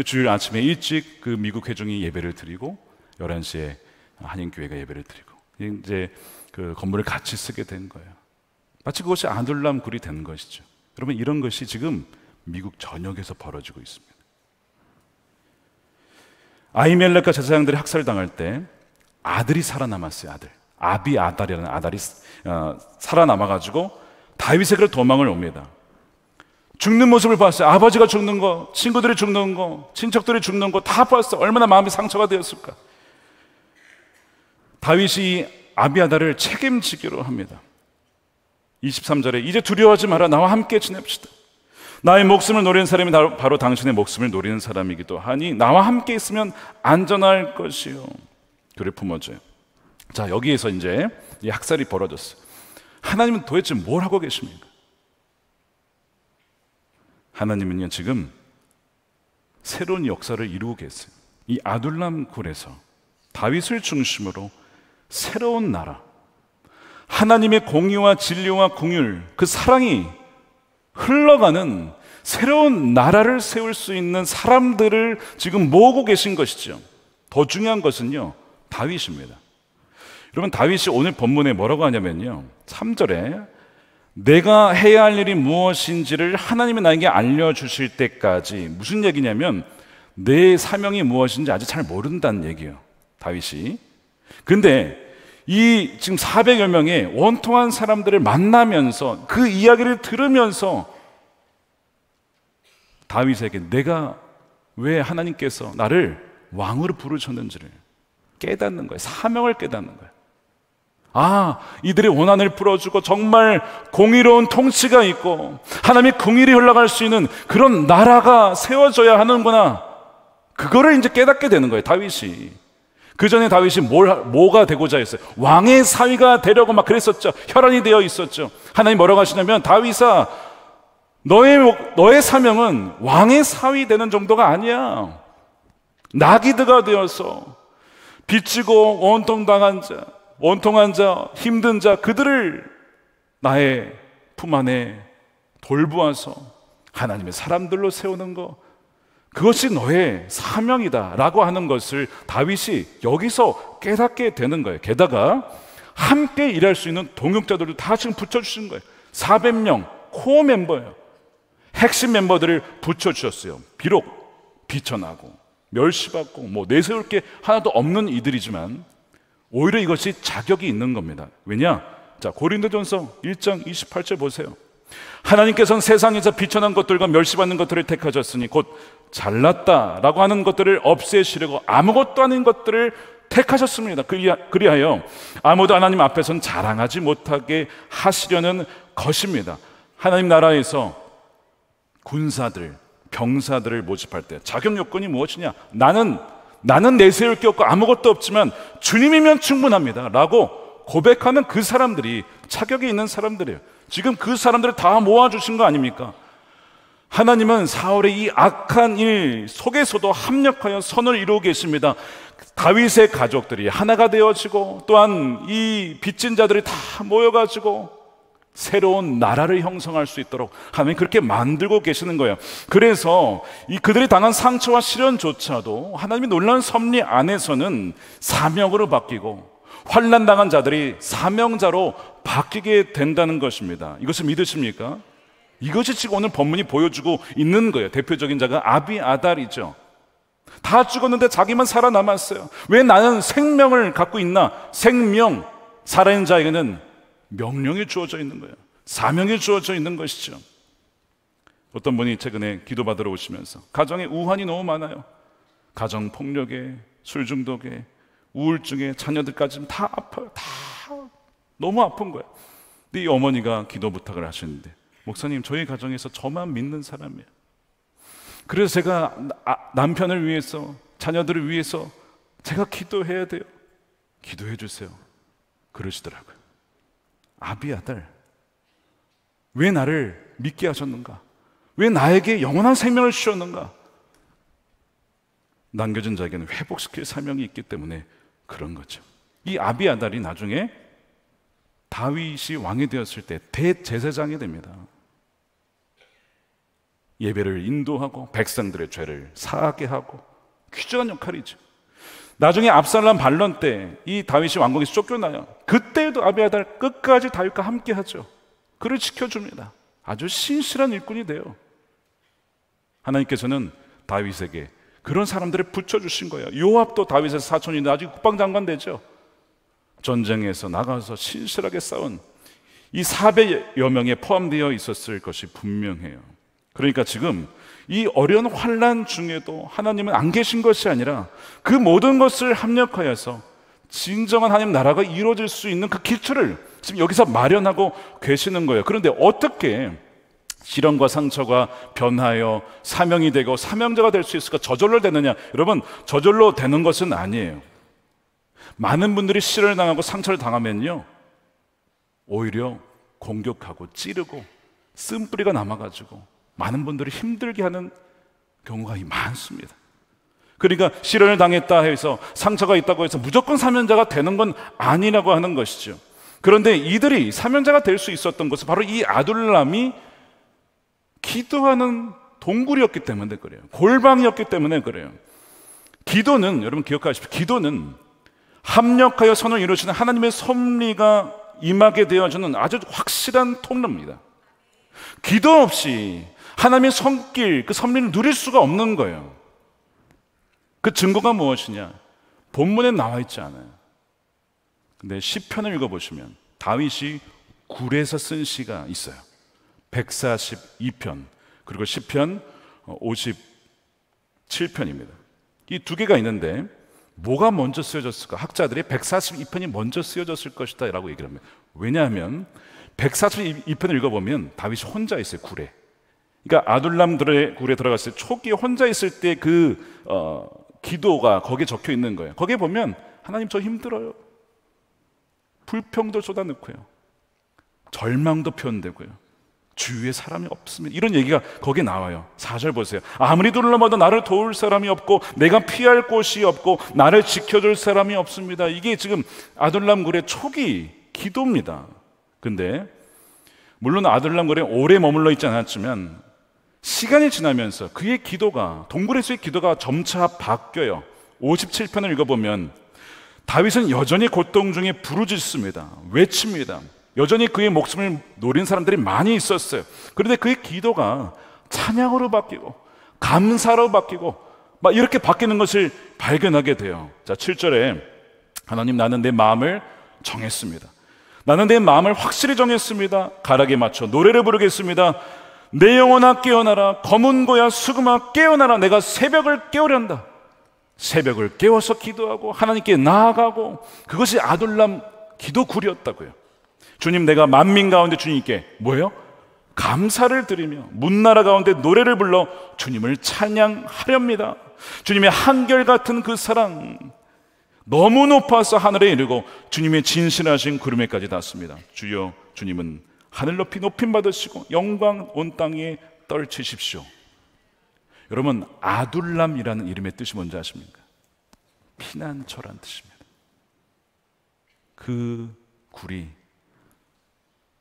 주일 아침에 일찍 그 미국 회중이 예배를 드리고 11시에 한인교회가 예배를 드리고 이제 그 건물을 같이 쓰게 된 거예요. 마치 그것이 아둘람 굴이 된 것이죠. 여러분, 이런 것이 지금 미국 전역에서 벌어지고 있습니다. 아히멜렉과 제사장들이 학살당할 때 아들이 살아남았어요. 아비아달이라는 아들이 살아남아가지고 다윗에게로 도망을 옵니다. 죽는 모습을 봤어요. 아버지가 죽는 거, 친구들이 죽는 거, 친척들이 죽는 거 다 봤어요. 얼마나 마음이 상처가 되었을까. 다윗이 아비아달을 책임지기로 합니다. 23절에 이제 두려워하지 마라. 나와 함께 지냅시다. 나의 목숨을 노리는 사람이 바로 당신의 목숨을 노리는 사람이기도 하니 나와 함께 있으면 안전할 것이요. 그를 품어줘요. 자, 여기에서 이제 이 학살이 벌어졌어요. 하나님은 도대체 뭘 하고 계십니까? 하나님은요, 지금 새로운 역사를 이루고 계세요. 이 아둘람 굴에서 다윗을 중심으로 새로운 나라, 하나님의 공의와 진리와 긍휼, 그 사랑이 흘러가는 새로운 나라를 세울 수 있는 사람들을 지금 모으고 계신 것이죠. 더 중요한 것은요, 다윗입니다. 여러분, 다윗이 오늘 본문에 뭐라고 하냐면요, 3절에 내가 해야 할 일이 무엇인지를 하나님이 나에게 알려주실 때까지, 무슨 얘기냐면 내 사명이 무엇인지 아직 잘 모른다는 얘기예요, 다윗이. 근데 이 지금 400여 명의 원통한 사람들을 만나면서 그 이야기를 들으면서 다윗에게 내가 왜 하나님께서 나를 왕으로 부르셨는지를 깨닫는 거예요. 사명을 깨닫는 거예요. 이들의 원한을 풀어주고 정말 공의로운 통치가 있고 하나님의 긍휼이 흘러갈 수 있는 그런 나라가 세워져야 하는구나. 그거를 이제 깨닫게 되는 거예요, 다윗이. 그 전에 다윗이 뭐가 되고자 했어요? 왕의 사위가 되려고 막 그랬었죠. 혈안이 되어 있었죠. 하나님 뭐라고 하시냐면, 다윗아, 너의 사명은 왕의 사위 되는 정도가 아니야. 나기드가 되어서 빚지고 원통한 자, 힘든 자, 그들을 나의 품 안에 돌보아서 하나님의 사람들로 세우는 거, 그것이 너의 사명이다 라고 하는 것을 다윗이 여기서 깨닫게 되는 거예요. 게다가 함께 일할 수 있는 동역자들도 다 지금 붙여주신 거예요. 400명 코어 멤버예요. 핵심 멤버들을 붙여주셨어요. 비록 비천하고 멸시받고 내세울 게 하나도 없는 이들이지만 오히려 이것이 자격이 있는 겁니다. 왜냐? 자, 고린도전서 1장 28절 보세요. 하나님께서는 세상에서 비천한 것들과 멸시받는 것들을 택하셨으니 곧 잘났다라고 하는 것들을 없애시려고 아무것도 아닌 것들을 택하셨습니다. 그리하여 아무도 하나님 앞에서는 자랑하지 못하게 하시려는 것입니다. 하나님 나라에서 군사들, 병사들을 모집할 때 자격 요건이 무엇이냐? 나는 내세울 게 없고 아무것도 없지만 주님이면 충분합니다 라고 고백하는 그 사람들이 자격이 있는 사람들이에요. 지금 그 사람들을 다 모아주신 거 아닙니까? 하나님은 사울의 이 악한 일 속에서도 합력하여 선을 이루고 계십니다. 다윗의 가족들이 하나가 되어지고 또한 이 빚진 자들이 다 모여가지고 새로운 나라를 형성할 수 있도록 하나님 그렇게 만들고 계시는 거예요. 그래서 그들이 당한 상처와 시련조차도 하나님의 놀라운 섭리 안에서는 사명으로 바뀌고 환난 당한 자들이 사명자로 바뀌게 된다는 것입니다. 이것을 믿으십니까? 이것이 지금 오늘 본문이 보여주고 있는 거예요. 대표적인 자가 아비아달이죠. 다 죽었는데 자기만 살아남았어요. 왜 나는 생명을 갖고 있나? 생명, 살아있는 자에게는 명령이 주어져 있는 거예요. 사명이 주어져 있는 것이죠. 어떤 분이 최근에 기도받으러 오시면서 가정에 우환이 너무 많아요. 가정폭력에, 술중독에, 우울증에, 자녀들까지 다 아파요. 다 너무 아픈 거예요. 근데 이 어머니가 기도 부탁을 하시는데, 목사님 저희 가정에서 저만 믿는 사람이에요. 그래서 제가 남편을 위해서, 자녀들을 위해서 제가 기도해야 돼요. 기도해 주세요. 그러시더라고요. 아비아달, 왜 나를 믿게 하셨는가? 왜 나에게 영원한 생명을 주셨는가? 남겨진 자에게는 회복시킬 사명이 있기 때문에 그런 거죠. 이 아비아달이 나중에 다윗이 왕이 되었을 때 대제사장이 됩니다. 예배를 인도하고 백성들의 죄를 사하게 하고 귀중한 역할이죠. 나중에 압살롬 반론 때 이 다윗이 왕궁에서 쫓겨나요. 그때도 아비아달 끝까지 다윗과 함께 하죠. 그를 지켜줍니다. 아주 신실한 일꾼이 돼요. 하나님께서는 다윗에게 그런 사람들을 붙여주신 거예요. 요압도 다윗의 사촌인데 아직 국방장관 되죠. 전쟁에서 나가서 신실하게 싸운 이 400여 명에 포함되어 있었을 것이 분명해요. 그러니까 지금 이 어려운 환난 중에도 하나님은 안 계신 것이 아니라 그 모든 것을 합력하여서 진정한 하나님 나라가 이루어질 수 있는 그 기초를 지금 여기서 마련하고 계시는 거예요. 그런데 어떻게 시련과 상처가 변하여 사명이 되고 사명자가 될 수 있을까? 저절로 되느냐? 여러분, 저절로 되는 것은 아니에요. 많은 분들이 시련을 당하고 상처를 당하면요, 오히려 공격하고 찌르고 쓴뿌리가 남아가지고 많은 분들이 힘들게 하는 경우가 많습니다. 그러니까 시련을 당했다 해서 상처가 있다고 해서 무조건 사명자가 되는 건 아니라고 하는 것이죠. 그런데 이들이 사명자가 될 수 있었던 것은 바로 이 아둘람이 기도하는 동굴이었기 때문에 그래요. 골방이었기 때문에 그래요. 기도는, 여러분 기억하십시오. 기도는 합력하여 선을 이루시는 하나님의 섭리가 임하게 되어주는 아주 확실한 통로입니다. 기도 없이 하나님의 손길, 그 섭리를 누릴 수가 없는 거예요. 그 증거가 무엇이냐? 본문에 나와 있지 않아요. 근데 시편을 읽어보시면 다윗이 굴에서 쓴 시가 있어요. 142편, 그리고 시편 57편입니다. 이 두 개가 있는데 뭐가 먼저 쓰여졌을까? 학자들이 142편이 먼저 쓰여졌을 것이다 라고 얘기를 합니다. 왜냐하면 142편을 읽어보면 다윗이 혼자 있어요, 굴에. 그러니까 아둘람들의 굴에 들어갔을 때 초기에 혼자 있을 때 기도가 거기에 적혀 있는 거예요. 거기에 보면 하나님 저 힘들어요, 불평도 쏟아넣고요, 절망도 표현되고요, 주위에 사람이 없습니다, 이런 얘기가 거기에 나와요. 4절 보세요. 아무리 둘러봐도 나를 도울 사람이 없고 내가 피할 곳이 없고 나를 지켜줄 사람이 없습니다. 이게 지금 아둘람 굴의 초기 기도입니다. 근데 물론 아둘람 굴에 오래 머물러 있지 않았지만 시간이 지나면서 그의 기도가, 동굴에서의 기도가 점차 바뀌어요. 57편을 읽어보면 다윗은 여전히 고통 중에 부르짖습니다. 외칩니다. 여전히 그의 목숨을 노린 사람들이 많이 있었어요. 그런데 그의 기도가 찬양으로 바뀌고 감사로 바뀌고 막 이렇게 바뀌는 것을 발견하게 돼요. 자, 7절에 하나님, 나는 내 마음을 정했습니다. 나는 내 마음을 확실히 정했습니다. 가락에 맞춰 노래를 부르겠습니다. 내 영혼아 깨어나라. 검은 고야 수금아 깨어나라. 내가 새벽을 깨우련다. 새벽을 깨워서 기도하고 하나님께 나아가고, 그것이 아둘람 기도굴이었다고요. 주님, 내가 만민 가운데 주님께 뭐예요? 감사를 드리며 문나라 가운데 노래를 불러 주님을 찬양하렵니다. 주님의 한결같은 그 사랑 너무 높아서 하늘에 이르고 주님의 진실하신 구름에까지 닿습니다. 주여, 주님은 하늘 높이 높임 받으시고 영광 온 땅에 떨치십시오. 여러분, 아둘람이라는 이름의 뜻이 뭔지 아십니까? 피난처란 뜻입니다. 그 굴이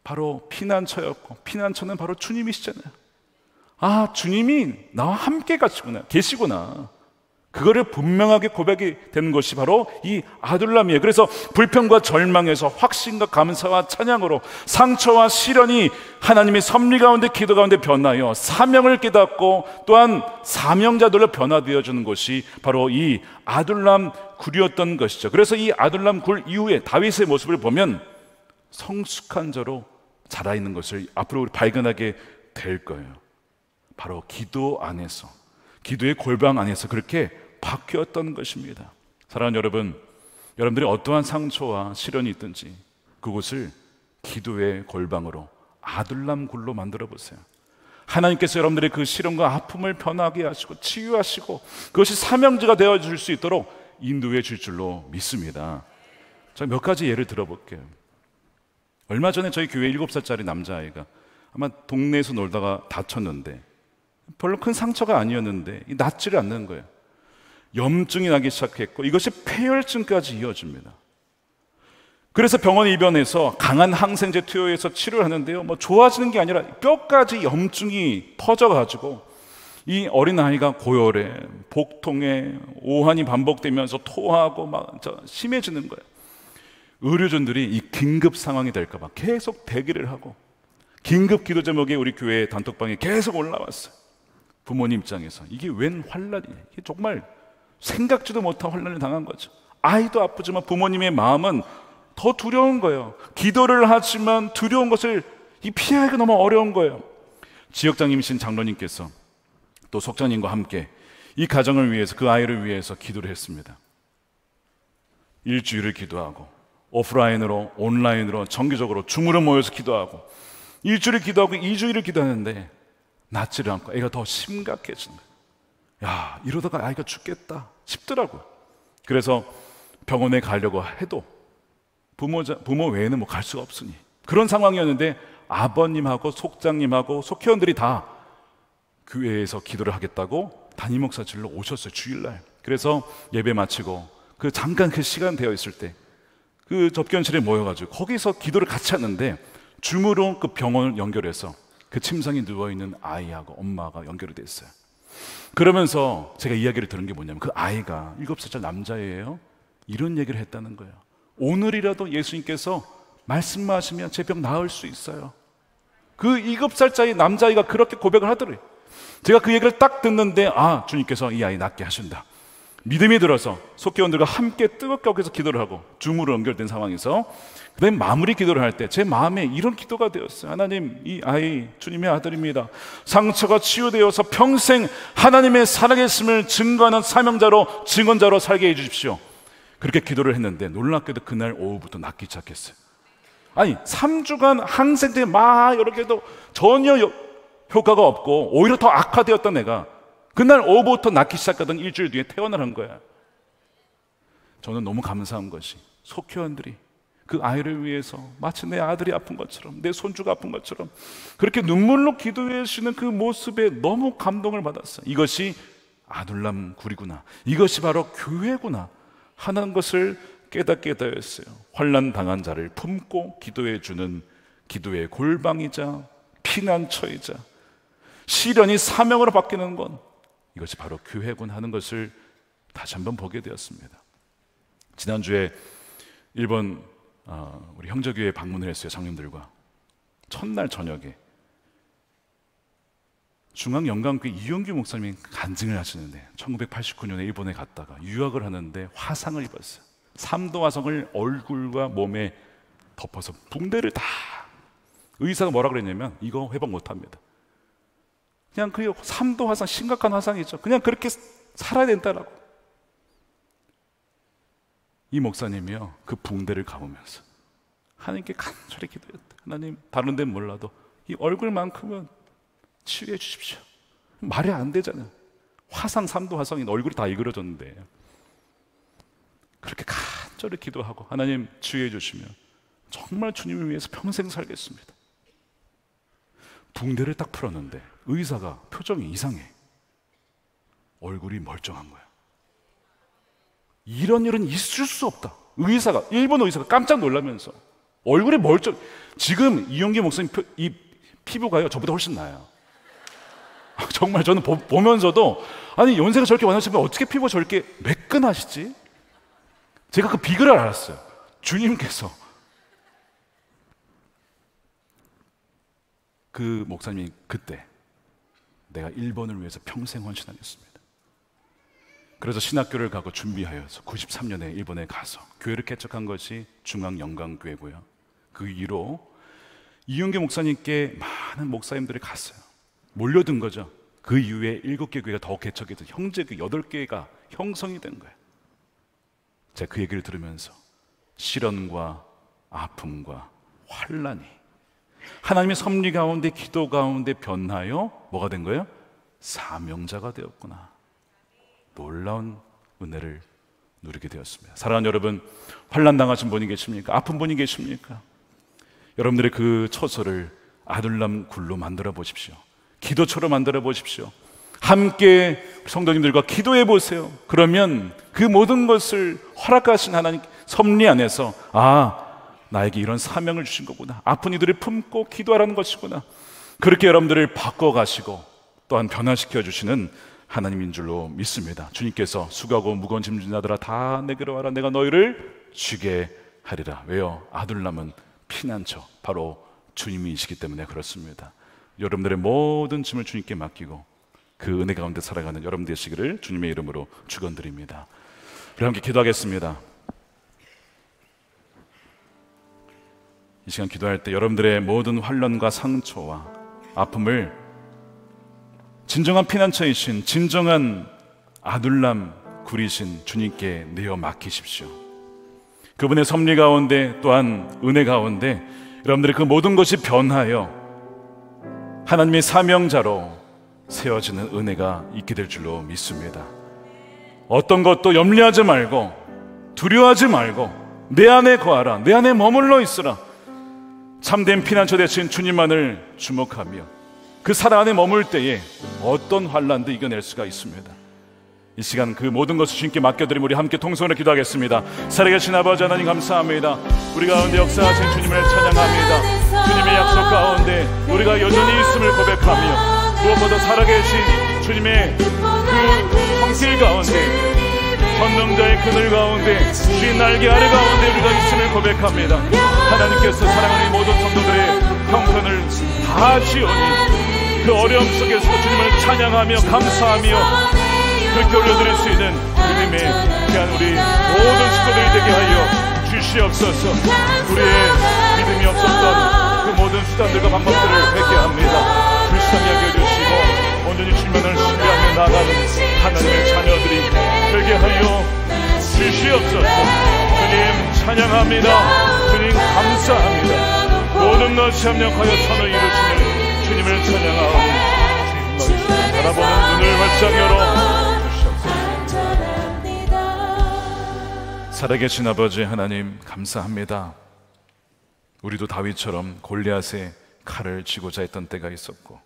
바로 피난처였고, 피난처는 바로 주님이시잖아요. 아, 주님이 나와 함께 계시구나. 그거를 분명하게 고백이 되는 것이 바로 이 아둘람이에요. 그래서 불평과 절망에서 확신과 감사와 찬양으로, 상처와 시련이 하나님의 섭리 가운데 기도 가운데 변하여 사명을 깨닫고 또한 사명자들로 변화되어주는 것이 바로 이 아둘람 굴이었던 것이죠. 그래서 이 아둘람 굴 이후에 다윗의 모습을 보면 성숙한 자로 자라있는 것을 앞으로 우리 발견하게 될 거예요. 바로 기도 안에서, 기도의 골방 안에서 그렇게 바뀌었던 것입니다. 사랑하는 여러분, 여러분들이 어떠한 상처와 시련이 있든지 그곳을 기도의 골방으로, 아둘람 굴로 만들어 보세요. 하나님께서 여러분들의 그 시련과 아픔을 변하게 하시고 치유하시고 그것이 사명지가 되어줄 수 있도록 인도해 줄 줄로 믿습니다. 제가 몇 가지 예를 들어볼게요. 얼마 전에 저희 교회 7살짜리 남자아이가 아마 동네에서 놀다가 다쳤는데, 별로 큰 상처가 아니었는데 낫지를 않는 거예요. 염증이 나기 시작했고 이것이 폐혈증까지 이어집니다. 그래서 병원 입원해서 강한 항생제 투여해서 치료를 하는데요, 뭐 좋아지는 게 아니라 뼈까지 염증이 퍼져가지고 이 어린아이가 고열에, 복통에, 오한이 반복되면서 토하고 막 심해지는 거예요. 의료진들이 이 긴급 상황이 될까 봐 계속 대기를 하고, 긴급 기도 제목이 우리 교회 단톡방에 계속 올라왔어요. 부모님 입장에서 이게 웬 환란이냐, 이게 정말 생각지도 못한 환란을 당한 거죠. 아이도 아프지만 부모님의 마음은 더 두려운 거예요. 기도를 하지만 두려운 것을 피하기가 너무 어려운 거예요. 지역장님이신 장로님께서 또 속장님과 함께 이 가정을 위해서, 그 아이를 위해서 기도를 했습니다. 일주일을 기도하고 오프라인으로 온라인으로 정기적으로 줌으로 모여서 기도하고, 일주일을 기도하고 2주일을 기도하는데 낫지를 않고 애가 더 심각해지는 거예요. 야, 이러다가 아이가 죽겠다 싶더라고요. 그래서 병원에 가려고 해도 부모 외에는 뭐 갈 수가 없으니 그런 상황이었는데, 아버님하고 속장님하고 속회원들이 다 교회에서 기도를 하겠다고 담임 목사실로 오셨어요, 주일날. 그래서 예배 마치고 그 잠깐 그 시간 되어 있을 때 그 접견실에 모여가지고 거기서 기도를 같이 하는데, 줌으로 그 병원을 연결해서 그 침상에 누워있는 아이하고 엄마가 연결이 됐어요. 그러면서 제가 이야기를 들은 게 뭐냐면, 그 아이가 7살짜리 남자예요. 이런 얘기를 했다는 거예요. 오늘이라도 예수님께서 말씀하시면 제 병 나을 수 있어요. 그 7살짜리 남자아이가 그렇게 고백을 하더래요. 제가 그 얘기를 딱 듣는데, 아, 주님께서 이 아이 낫게 하신다. 믿음이 들어서 속회원들과 함께 뜨겁게 거기서 기도를 하고 줌으로 연결된 상황에서 그다음에 마무리 기도를 할 때 제 마음에 이런 기도가 되었어요. 하나님, 이 아이 주님의 아들입니다. 상처가 치유되어서 평생 하나님의 살아계심을 증거하는 사명자로, 증언자로 살게 해주십시오. 그렇게 기도를 했는데 놀랍게도 그날 오후부터 낫기 시작했어요. 아니, 3주간 항생제 막 여러 개도 전혀 효과가 없고 오히려 더 악화되었던 애가 그날 오후부터 낫기 시작하던 일주일 뒤에 퇴원을 한 거야. 저는 너무 감사한 것이, 속회원들이 그 아이를 위해서 마치 내 아들이 아픈 것처럼, 내 손주가 아픈 것처럼 그렇게 눈물로 기도해 주시는 그 모습에 너무 감동을 받았어요. 이것이 아둘람 굴이구나, 이것이 바로 교회구나 하는 것을 깨닫게 되었어요. 환난 당한 자를 품고 기도해 주는 기도의 골방이자 피난처이자 시련이 사명으로 바뀌는 건 이것이 바로 교회군 하는 것을 다시 한번 보게 되었습니다. 지난주에 일본 우리 형제교회에 방문을 했어요. 장님들과. 첫날 저녁에 중앙영광교회 이용규 목사님이 간증을 하시는데 1989년에 일본에 갔다가 유학을 하는데 화상을 입었어요. 3도 화상을 얼굴과 몸에 덮어서 붕대를 다, 의사가 뭐라 그랬냐면 이거 회복 못합니다. 그냥 그 3도 화상, 심각한 화상이죠. 그냥 그렇게 살아야 된다라고. 이 목사님이요, 그 붕대를 감으면서 하나님께 간절히 기도했다. 하나님, 다른 데는 몰라도 이 얼굴만큼은 치유해 주십시오. 말이 안 되잖아요. 화상, 3도 화상인 얼굴이 다 이그러졌는데 그렇게 간절히 기도하고 하나님 치유해 주시면 정말 주님을 위해서 평생 살겠습니다. 붕대를 딱 풀었는데 의사가 표정이 이상해. 얼굴이 멀쩡한 거야. 이런 일은 있을 수 없다. 의사가, 일본 의사가 깜짝 놀라면서 얼굴이 멀쩡. 지금 이용기 목사님 이 피부가요 저보다 훨씬 나아요. 정말 저는 보면서도 아니 연세가 저렇게 많으시면 어떻게 피부가 저렇게 매끈하시지? 제가 그 비결을 알았어요. 주님께서 그 목사님이 그때 내가 일본을 위해서 평생 헌신하겠습니다. 그래서 신학교를 가고 준비하여서 93년에 일본에 가서 교회를 개척한 것이 중앙영광교회고요. 그 이후로 이용규 목사님께 많은 목사님들이 갔어요. 몰려든 거죠. 그 이후에 7개 교회가 더 개척해서 형제교회 8개가 형성이 된 거예요. 제가 그 얘기를 들으면서 시련과 아픔과 환난이 하나님의 섭리 가운데, 기도 가운데 변하여 뭐가 된 거예요? 사명자가 되었구나. 놀라운 은혜를 누리게 되었습니다. 사랑하는 여러분, 환난 당하신 분이 계십니까? 아픈 분이 계십니까? 여러분들의 그 처소를 아둘람 굴로 만들어 보십시오. 기도처럼 만들어 보십시오. 함께 성도님들과 기도해 보세요. 그러면 그 모든 것을 허락하신 하나님 섭리 안에서 나에게 이런 사명을 주신 거구나. 아픈 이들을 품고 기도하라는 것이구나. 그렇게 여러분들을 바꿔가시고 또한 변화시켜 주시는 하나님인 줄로 믿습니다. 주님께서 수고하고 무거운 짐진 자들아 다 내게로 와라. 내가 너희를 쉬게 하리라. 왜요? 아둘람은 피난처, 바로 주님이시기 때문에 그렇습니다. 여러분들의 모든 짐을 주님께 맡기고 그 은혜 가운데 살아가는 여러분 되시기를 주님의 이름으로 축원드립니다. 우리 함께 기도하겠습니다. 이 시간 기도할 때 여러분들의 모든 환난과 상처와 아픔을 진정한 피난처이신, 진정한 아둘람 굴이신 주님께 내어 맡기십시오. 그분의 섭리 가운데 또한 은혜 가운데 여러분들의 그 모든 것이 변하여 하나님의 사명자로 세워지는 은혜가 있게 될 줄로 믿습니다. 어떤 것도 염려하지 말고 두려워하지 말고 내 안에 거하라. 내 안에 머물러 있으라. 참된 피난처 되신 주님만을 주목하며 그 사랑 안에 머물 때에 어떤 환난도 이겨낼 수가 있습니다. 이 시간 그 모든 것을 주님께 맡겨드리며 우리 함께 통성으로 기도하겠습니다. 살아계신 아버지 하나님 감사합니다. 우리 가운데 역사하신 주님을 찬양합니다. 주님의 약속 가운데 우리가 여전히 있음을 고백하며 무엇보다 살아계신 주님의 그 형길 가운데, 전능자의 그늘 가운데, 주의 날개 아래 가운데 우리가 있음을 고백합니다. 하나님께서 사랑하는 모든 성도들의 형편을 다 지오니 그 어려움 속에서도 주님을 찬양하며 감사하며 그렇게 올려드릴 수 있는 주님의 귀한 우리 모든 식구들이 되게 하여 주시옵소서. 우리의 믿음이 없었던 그 모든 수단들과 방법들을 회개합니다. 불쌍히 여겨주시고 온전히 주님만을 신뢰하며 나아가는 하나님의 자녀들이 되게 하여 주시옵소서. 주님 찬양합니다. 주님 감사합니다. 모든 것이 합력하여 선을 이루시는 주님을 찬양하오니 주님 말씀을 바라보는 눈을 활짝 열어 살아계신 아버지 하나님 감사합니다. 우리도 다윗처럼 골리앗의 칼을 쥐고자 했던 때가 있었고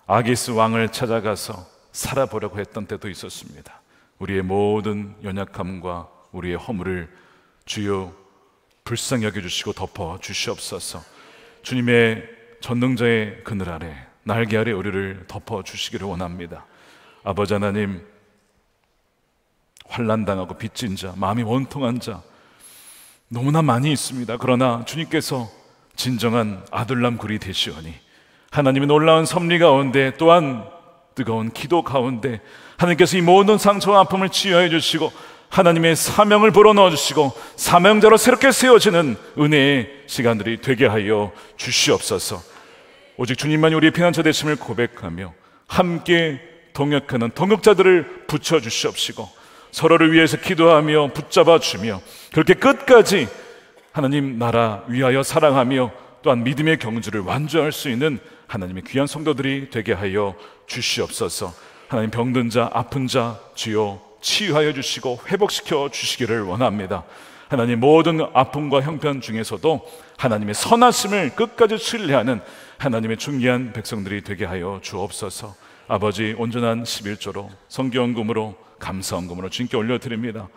아기스 왕을 찾아가서 살아보려고 했던 때도 있었습니다. 우리의 모든 연약함과 우리의 허물을 주여 불쌍히 여겨주시고 덮어주시옵소서. 주님의 전능자의 그늘 아래, 날개 아래 우리를 덮어주시기를 원합니다. 아버지 하나님, 환난당하고 빚진 자, 마음이 원통한 자, 너무나 많이 있습니다. 그러나 주님께서 진정한 아둘람 굴이 되시오니 하나님의 놀라운 섭리 가운데 또한 뜨거운 기도 가운데 하나님께서 이 모든 상처와 아픔을 치유해 주시고 하나님의 사명을 불어넣어 주시고 사명자로 새롭게 세워지는 은혜의 시간들이 되게 하여 주시옵소서. 오직 주님만이 우리의 피난처 되심을 고백하며 함께 동역하는 동역자들을 붙여주시옵시고 서로를 위해서 기도하며 붙잡아 주며 그렇게 끝까지 하나님 나라 위하여 사랑하며 또한 믿음의 경주를 완주할 수 있는 하나님의 귀한 성도들이 되게 하여 주시옵소서. 하나님 병든 자 아픈 자 주여 치유하여 주시고 회복시켜 주시기를 원합니다. 하나님 모든 아픔과 형편 중에서도 하나님의 선하심을 끝까지 신뢰하는 하나님의 중귀한 백성들이 되게 하여 주옵소서. 아버지 온전한 11조로 성경금으로 감사헌금으로 주님께 올려드립니다.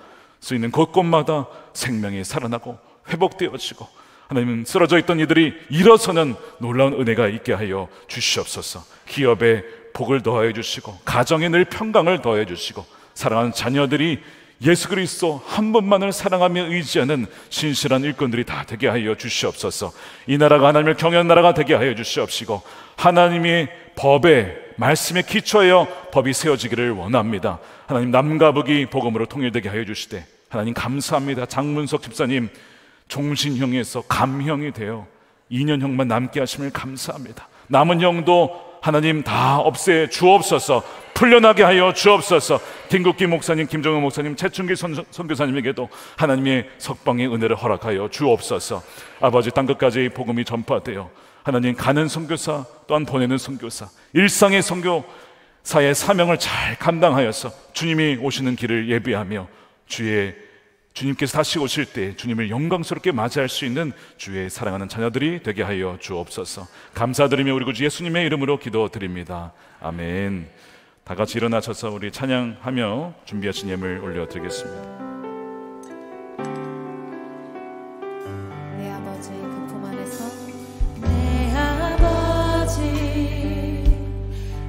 쓰이는 곳곳마다 생명이 살아나고 회복되어지고 하나님은 쓰러져 있던 이들이 일어서는 놀라운 은혜가 있게 하여 주시옵소서. 기업에 복을 더하여 주시고 가정에 늘 평강을 더하여 주시고 사랑하는 자녀들이 예수 그리스도 한 분만을 사랑하며 의지하는 신실한 일꾼들이 다 되게 하여 주시옵소서. 이 나라가 하나님을 경외하는 나라가 되게 하여 주시옵시고 하나님의 법에 말씀에 기초하여 법이 세워지기를 원합니다. 하나님 남과 북이 복음으로 통일되게 하여 주시되 하나님 감사합니다. 장문석 집사님 종신형에서 감형이 되어 2년형만 남게 하심을 감사합니다. 남은 형도 하나님 다 없애 주옵소서. 풀려나게 하여 주옵소서. 김국기 목사님, 김정은 목사님, 최춘기 선교사님에게도 하나님의 석방의 은혜를 허락하여 주옵소서. 아버지 땅끝까지 복음이 전파되어 하나님 가는 선교사 또한 보내는 선교사 일상의 선교사의 사명을 잘 감당하여서 주님이 오시는 길을 예비하며 주님께서 다시 오실 때 주님을 영광스럽게 맞이할 수 있는 주의 사랑하는 자녀들이 되게 하여 주옵소서. 감사드리며 우리 구주 예수님의 이름으로 기도드립니다. 아멘. 다 같이 일어나셔서 우리 찬양하며 준비하신 예물 올려드리겠습니다. 내 아버지 그 품 안에서 내 아버지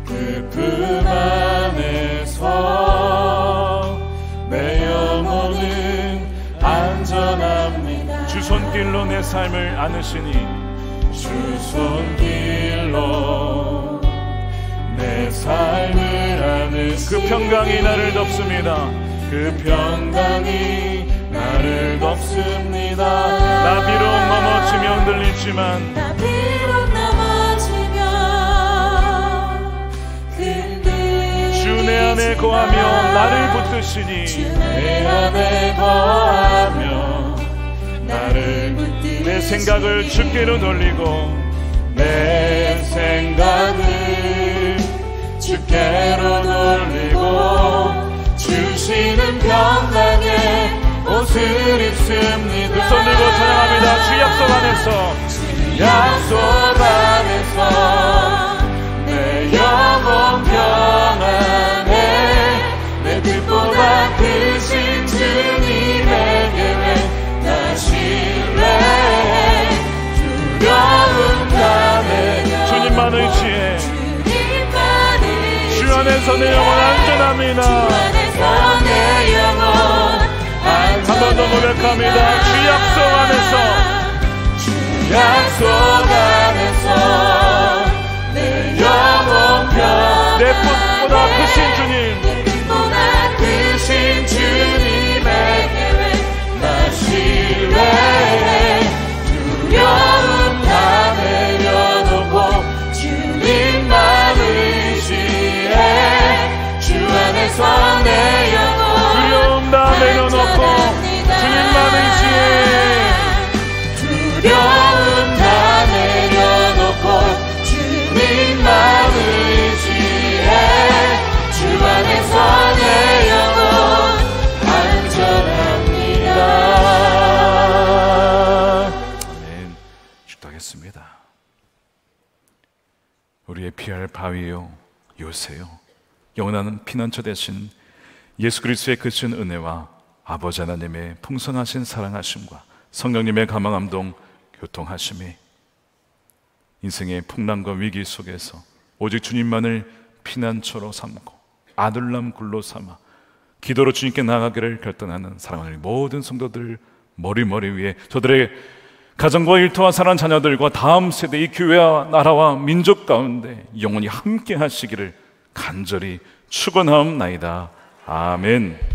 그 품 안에서 내 영혼은 안전합니다. 주 손길로 내 삶을 안으시니 주 손길로 내 삶을 안으시니 그 평강이 나를 덮습니다. 그 평강이 나를 덮습니다. 나 비록 넘어지며 흔들리지만 나 비록 넘어지며 주 내 안에 거하며 나를 붙드시니 주 내 안에 거하며 나를 붙드시니 내 생각을 주께로 돌리고 내 생각을 주께로 돌리고 주시는 평강의 옷을 입습니다. 그 손 들고 찬양합니다. 주 약속 안에서 주 약속 안에서 내 영혼 평안에 내 뜻보다 크신 주님의 계획 나 신뢰해 두려움 다 내려 주님만 의지해 주 안에서 내 영혼 안전합니다. 한 번 더 고백합니다. 주 약속 안에서 주 약속 안에서 내 영혼 평안 내 뜻보다 크신 주님 내 뜻보다 크신 주님의 계획 나 신뢰해 두려움 다 내려놓고 주님만 의지해 주 안에서 내 영혼 두려움 다 내려놓고 주님만 의지해 두려움 다 내려놓고 주님만 의지해 주 안에서 내 영혼 안전합니다. 아멘. 축도하겠습니다. 우리의 피할 바위요 요새요 영원한 피난처 되신 예수 그리스도의 크신 은혜와 아버지 하나님의 풍성하신 사랑하심과 성령님의 감화감동 교통하심이 인생의 풍랑과 위기 속에서 오직 주님만을 피난처로 삼고 아둘람 굴로 삼아 기도로 주님께 나아가기를 결단하는 사랑하는 모든 성도들 머리 위에 저들의 가정과 일터와 사랑하는 자녀들과 다음 세대의 교회와 나라와 민족 가운데 영원히 함께 하시기를 간절히 축원하옵나이다. 아멘.